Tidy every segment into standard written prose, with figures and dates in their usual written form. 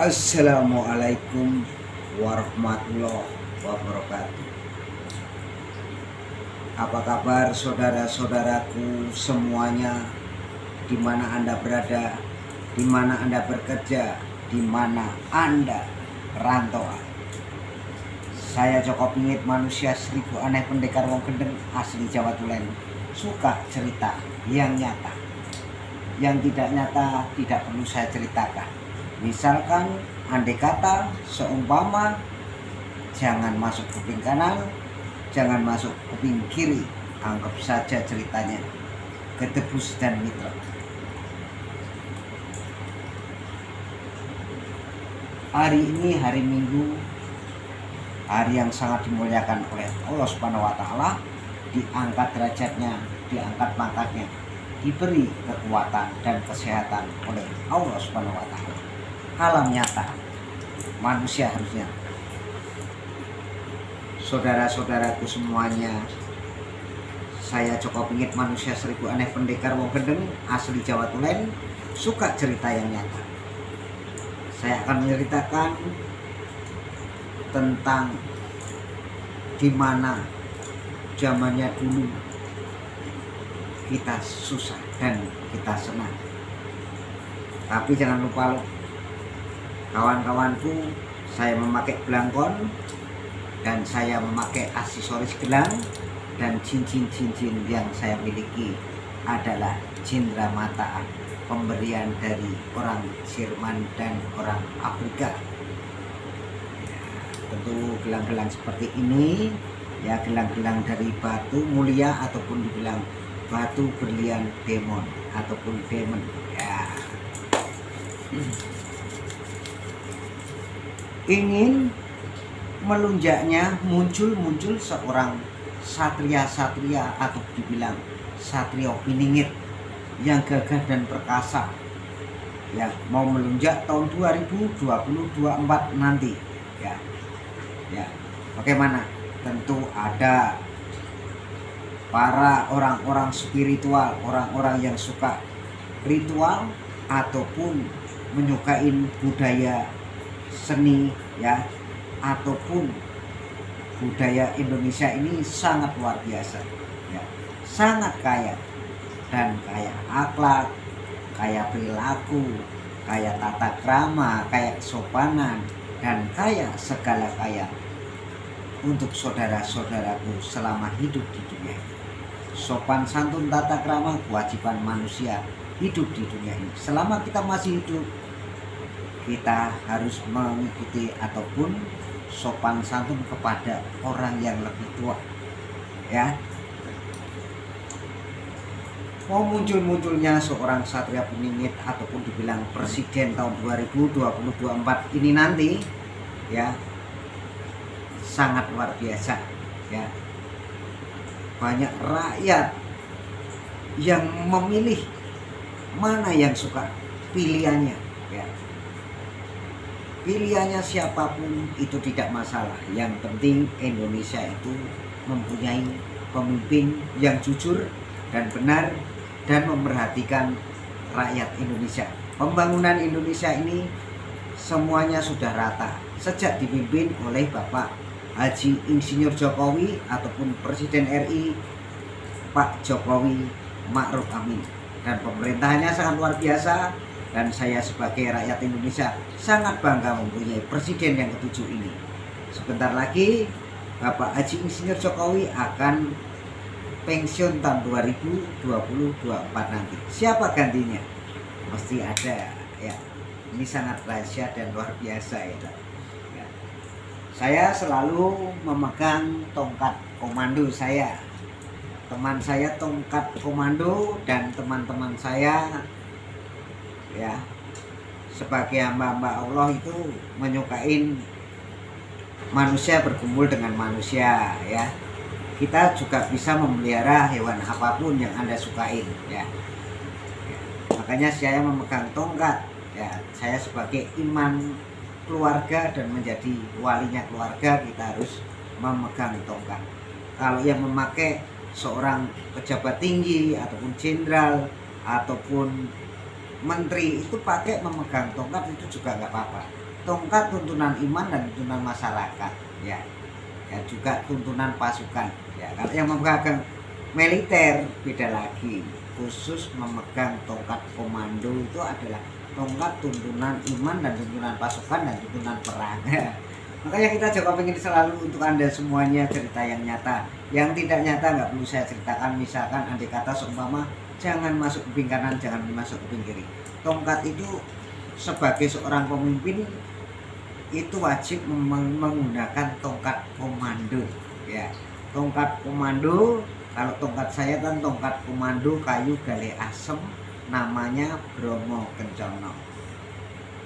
Assalamualaikum warahmatullahi wabarakatuh. Apa kabar saudara-saudaraku semuanya, di mana Anda berada, di mana Anda bekerja, di mana Anda rantauan. Saya Joko Pingit, manusia seribu aneh pendekar wong gendeng asli Jawa Tulen. Suka cerita yang nyata. Yang tidak nyata tidak perlu saya ceritakan. Misalkan andai kata seumpama jangan masuk kuping kanan, jangan masuk kuping kiri, anggap saja ceritanya Gedebus dan Mitra. Hari ini hari Minggu, hari yang sangat dimuliakan oleh Allah Subhanahu wa taala, diangkat derajatnya, diangkat pangkatnya, diberi kekuatan dan kesehatan oleh Allah Subhanahu wa taala. Alam nyata, manusia harusnya. Saudara-saudaraku semuanya, saya Joko Pingit, manusia seribu aneh pendekar wong gendeng asli Jawa Tulen, suka cerita yang nyata. Saya akan menceritakan tentang di mana zamannya dulu kita susah dan kita senang. Tapi jangan lupa loh, kawan-kawanku, saya memakai belangkon dan saya memakai aksesoris gelang, dan cincin-cincin yang saya miliki adalah cindera mata pemberian dari orang Jerman dan orang Afrika. Tentu gelang-gelang seperti ini ya, gelang-gelang dari batu mulia ataupun dibilang batu berlian demon ataupun demon ya. Ingin melunjaknya muncul seorang satria-satria atau dibilang satria piningit yang gagah dan perkasa ya, mau melunjak tahun 2024 nanti ya. Ya, bagaimana? Tentu ada para orang-orang spiritual, orang-orang yang suka ritual ataupun menyukai budaya seni ya, ataupun budaya Indonesia ini sangat luar biasa ya, sangat kaya dan kaya akhlak, kaya perilaku, kaya tata krama, kaya kesopanan, dan kaya segala kaya untuk saudara-saudaraku selama hidup di dunia ini. Sopan santun tata krama kewajiban manusia hidup di dunia ini. Selama kita masih hidup, kita harus mengikuti ataupun sopan santun kepada orang yang lebih tua ya. Mau munculnya seorang satria peningit ataupun dibilang presiden tahun 2024 ini nanti ya, sangat luar biasa ya. Banyak rakyat yang memilih mana yang suka, pilihannya ya. Pilihannya siapapun itu tidak masalah. Yang penting Indonesia itu mempunyai pemimpin yang jujur dan benar dan memperhatikan rakyat Indonesia. Pembangunan Indonesia ini semuanya sudah rata sejak dipimpin oleh Bapak Haji Insinyur Jokowi ataupun Presiden RI Pak Jokowi Ma'ruf Amin, dan pemerintahannya sangat luar biasa. Dan saya sebagai rakyat Indonesia sangat bangga mempunyai presiden yang ketujuh ini. Sebentar lagi Bapak Haji Insinyur Jokowi akan pensiun tahun 2024 nanti. Siapa gantinya? Mesti ada ya. Ini sangat rahasia dan luar biasa ya. Saya selalu memegang tongkat komando saya. Teman saya tongkat komando dan teman-teman saya ya, sebagai hamba-hamba Allah itu menyukai manusia berkumpul dengan manusia ya. Kita juga bisa memelihara hewan apapun yang Anda sukain ya. Makanya saya memegang tongkat ya. Saya sebagai imam keluarga dan menjadi walinya keluarga, kita harus memegang tongkat. Kalau yang memakai seorang pejabat tinggi ataupun jenderal ataupun menteri itu pakai memegang tongkat itu juga nggak apa-apa. Tongkat tuntunan iman dan tuntunan masyarakat, ya, ya juga tuntunan pasukan, ya. Kalau yang memegang militer beda lagi, khusus memegang tongkat komando itu adalah tongkat tuntunan iman dan tuntunan pasukan dan tuntunan perang. Makanya kita coba pengen selalu untuk Anda semuanya cerita yang nyata. Yang tidak nyata nggak perlu saya ceritakan. Misalkan andai kata seumpama jangan masuk kuping kanan, jangan masuk kuping kiri. Tongkat itu sebagai seorang pemimpin itu wajib menggunakan tongkat komando, ya. Tongkat komando, kalau tongkat saya kan tongkat komando kayu gale asem, namanya Bromo Kencono.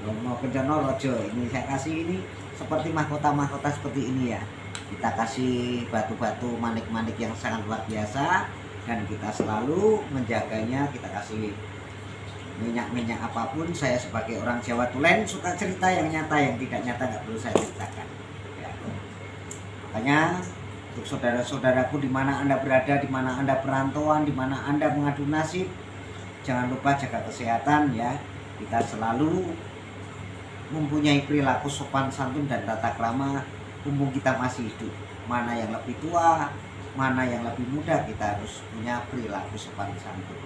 Bromo Kencono Rojo. Ini saya kasih ini seperti mahkota-mahkota seperti ini, ya. Kita kasih batu-batu manik-manik yang sangat luar biasa, dan kita selalu menjaganya. Kita kasih minyak-minyak apapun. Saya sebagai orang Jawa Tulen suka cerita yang nyata, yang tidak nyata nggak perlu saya ceritakan, ya. Makanya untuk saudara-saudaraku di mana Anda berada, di mana Anda perantauan, di mana Anda mengadu nasib, jangan lupa jaga kesehatan, ya. Kita selalu mempunyai perilaku sopan santun dan tata krama mumpung kita masih hidup. Mana yang lebih tua, mana yang lebih muda, kita harus punya perilaku sopan santun,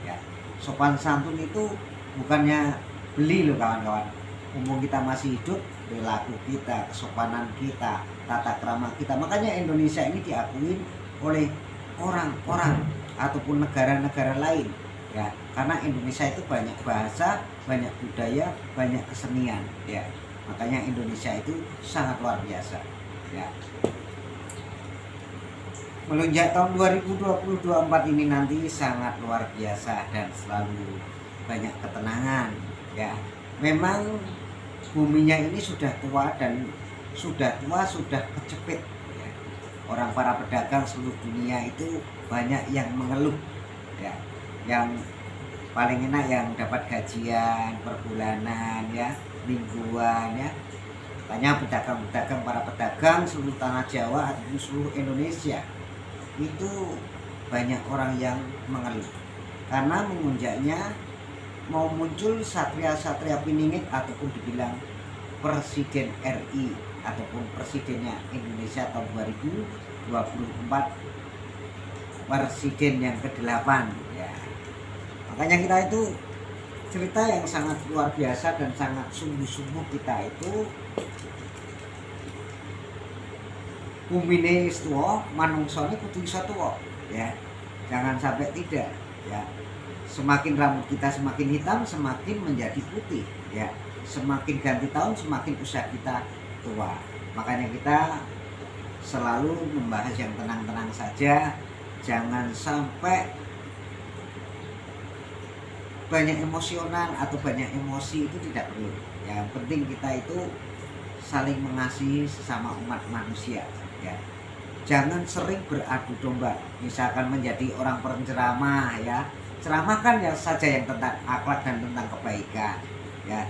ya. Sopan santun itu bukannya beli loh kawan-kawan. Mumpung kita masih hidup, perilaku kita, kesopanan kita, tata krama kita. Makanya Indonesia ini diakui oleh orang-orang ataupun negara-negara lain, ya. Karena Indonesia itu banyak bahasa, banyak budaya, banyak kesenian, ya. Makanya Indonesia itu sangat luar biasa, ya. Melonjak tahun 2024 ini nanti sangat luar biasa dan selalu banyak ketenangan, ya. Memang buminya ini sudah tua dan sudah kecepit, ya. Orang para pedagang seluruh dunia itu banyak yang mengeluh, ya. Yang paling enak yang dapat gajian per bulanan, ya, mingguan, ya. Banyak pedagang-pedagang, para pedagang seluruh tanah Jawa ataupun seluruh Indonesia itu banyak orang yang mengeluh karena mengunjaknya mau muncul satria-satria piningit ataupun dibilang Presiden RI ataupun Presidennya Indonesia tahun 2024, Presiden yang ke-8, ya. Makanya kita itu cerita yang sangat luar biasa dan sangat sungguh-sungguh. Kita itu umine wis tuwa, manungsane kudu iso tuwa, ya. Jangan sampai tidak, ya. Semakin rambut kita semakin hitam, semakin menjadi putih, ya. Semakin ganti tahun, semakin usia kita tua. Makanya kita selalu membahas yang tenang-tenang saja. Jangan sampai banyak emosional atau banyak emosi, itu tidak perlu. Yang penting kita itu saling mengasihi sesama umat manusia, ya. Jangan sering beradu domba, misalkan menjadi orang penceramah, ya. Ceramahkan ya saja yang tentang akhlak dan tentang kebaikan, ya.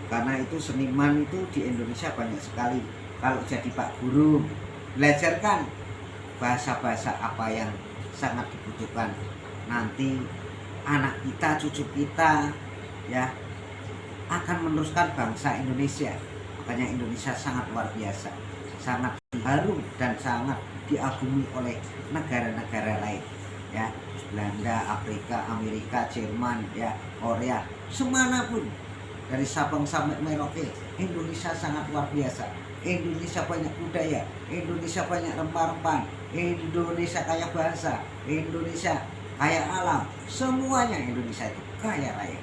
Karena itu seniman itu di Indonesia banyak sekali. Kalau jadi Pak Guru, belajarkan bahasa-bahasa apa yang sangat dibutuhkan. Nanti anak kita, cucu kita, ya, akan meneruskan bangsa Indonesia. Makanya Indonesia sangat luar biasa, sangat harum dan sangat diagumi oleh negara-negara lain, ya. Belanda, Afrika, Amerika, Jerman, ya, Korea, semanapun, dari Sabang sampai Merauke, Indonesia sangat luar biasa. Indonesia banyak budaya, Indonesia banyak rempah-rempah, Indonesia kaya bahasa, Indonesia kaya alam, semuanya Indonesia itu kaya raya.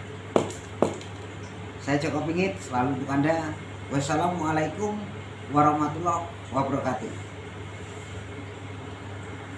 Saya Joko Pingit selalu untuk Anda. Wassalamualaikum warahmatullahi wabarakatuh.